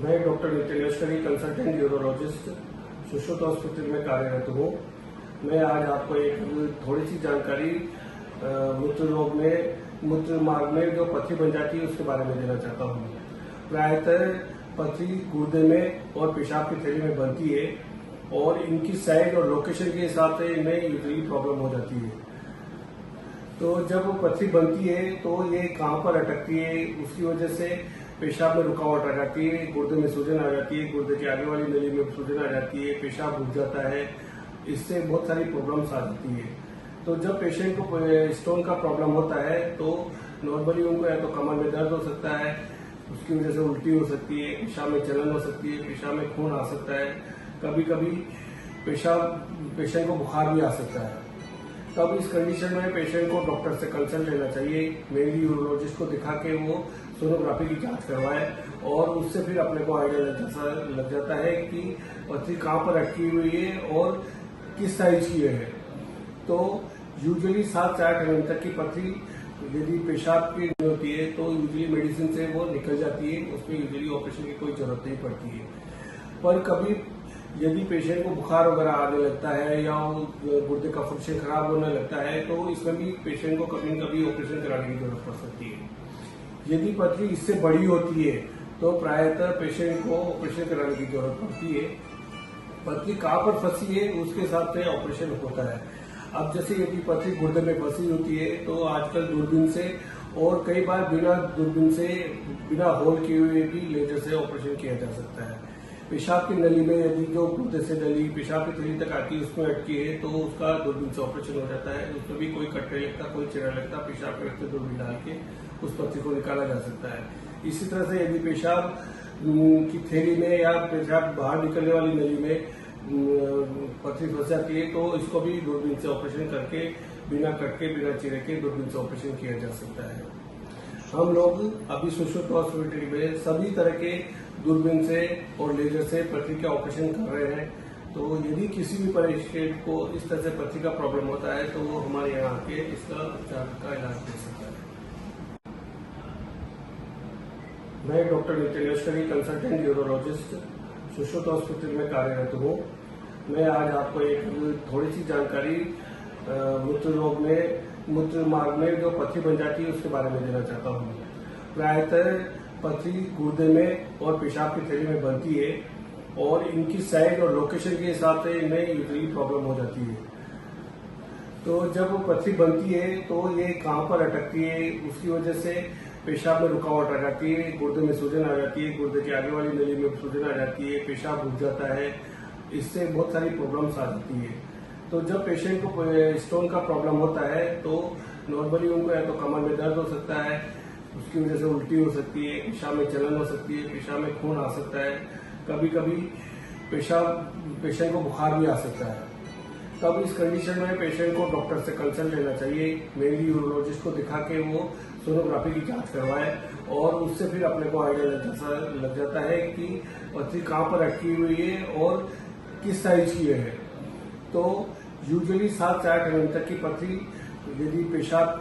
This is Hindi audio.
मैं डॉक्टर नितिन लश्करी कंसल्टेंट यूरोलॉजिस्ट सुश्रुत हॉस्पिटल में कार्यरत हूँ। मैं आज आपको एक थोड़ी सी जानकारी मूत्र रोग में मूत्र मार्ग में जो पथरी बन जाती है उसके बारे में देना चाहता हूँ। प्रायतः पथरी गुर्दे में और पेशाब की थैली में बनती है और इनकी साइज और लोकेशन के हिसाब से इनमें यूजली प्रॉब्लम हो जाती है। तो जब वो पथरी बनती है तो ये कहाँ पर अटकती है, उसकी वजह से पेशाब में रुकावट आ जाती है, गुर्दे में सूजन आ जाती है, गुर्दे की आगे वाली नली में सूजन आ जाती है, पेशाब रुक जाता है। इससे बहुत सारी प्रॉब्लम्स आ जाती है। तो जब पेशेंट को स्टोन का प्रॉब्लम होता है तो नॉर्मली उनको या तो कमर में दर्द हो सकता है, उसकी वजह से उल्टी हो सकती है, पेशाब में जलन हो सकती है, पेशाब में खून आ सकता है, कभी कभी पेशेंट को बुखार भी आ सकता है। तब इस कंडीशन में पेशेंट को डॉक्टर से कंसल्ट लेना चाहिए। मेनली यूरोलॉजिस्ट को दिखा के वो सोनोग्राफी की जांच करवाए और उससे फिर अपने को आइडिया लग जाता है कि पथरी कहाँ पर अटकी हुई है और किस साइज की है। तो यूजुअली 7 से 8 mm तक की पथरी यदि पेशाब की होती है तो यूजुअली मेडिसिन से वो निकल जाती है, उसमें यूजुअली ऑपरेशन की कोई जरूरत नहीं पड़ती है। पर कभी यदि पेशेंट को बुखार वगैरह आने लगता है या गुर्दे का फंक्शन खराब होने लगता है तो इसमें भी पेशेंट को कभी न कभी ऑपरेशन कराने की जरूरत पड़ सकती है। यदि पथरी इससे बड़ी होती है तो प्रायतः पेशेंट को ऑपरेशन कराने की जरूरत पड़ती है। पथरी कहाँ पर फंसी है उसके हिसाब से ऑपरेशन होता है। अब जैसे यदि पथरी गुर्दे में फंसी होती है तो आजकल दूरबीन से और कई बार बिना दूरबीन से बिना होल किए हुए भी लेजर से ऑपरेशन किया जा सकता है। पेशाब की नली में यदि जो गुर्दे से नली पेशाब की थैली तक आती है उसमें अटकी है तो उसका दूरबीन से ऑपरेशन हो जाता है। उसमें भी कोई कटरे लगता, कोई चिरा लगता, पेशाब के रखते दूरबीन डाल के उस पथरी को निकाला जा सकता है। इसी तरह से यदि पेशाब की थैली में या पेशाब बाहर निकलने वाली नली में पथरी फंस जाती है तो इसको भी दूरबीन से ऑपरेशन करके बिना कट के बिना चिरे के दूरबीन से ऑपरेशन किया जा सकता है। हम लोग अभी सुश्रुत हॉस्पिटल में सभी तरह के दूरबीन से और लेजर से पथरी का ऑपरेशन कर रहे हैं। तो यदि किसी भी पेशेंट को इस तरह से पथरी का प्रॉब्लम होता है तो वो हमारे यहाँ आके इसका उपचार का इलाज दे सकता है। मैं डॉक्टर नितिन लश्करी कंसल्टेंट यूरोलॉजिस्ट सुश्रुत हॉस्पिटल में कार्यरत हूँ। मैं आज आपको एक थोड़ी सी जानकारी मूत्र रोग में मूत्र मार्ग में जो पथरी बन जाती है उसके बारे में देना चाहता हूँ। प्रायतः पथरी गुर्दे में और पेशाब की थैली में बनती है और इनकी साइज और लोकेशन के हिसाब से इनमें यूजली प्रॉब्लम हो जाती है। तो जब वो पथरी बनती है तो ये कहाँ पर अटकती है, उसकी वजह से पेशाब में रुकावट आ जाती है, गुर्दे में सूजन आ जाती है, गुर्दे की आगे वाली नली में सूजन आ जाती है, पेशाब रुक जाता है। इससे बहुत सारी प्रॉब्लम्स आ जाती है। तो जब पेशेंट को स्टोन का प्रॉब्लम होता है तो नॉर्मली उनको या तो कमर में दर्द हो सकता है, उसकी वजह से उल्टी हो सकती है, पेशाब में जलन हो सकती है, पेशाब में खून आ सकता है, कभी कभी पेशेंट को बुखार भी आ सकता है। तब इस कंडीशन में पेशेंट को डॉक्टर से कंसल्ट लेना चाहिए। मेनली यूरोलॉजिस्ट को दिखा के वो सोनोग्राफी की जांच करवाए और उससे फिर अपने को आइडिया लग जाता है कि पथरी कहाँ पर अटकी हुई है और किस साइज की है। तो यूजुअली 7 से 8 mm तक की पथरी यदि पेशाब की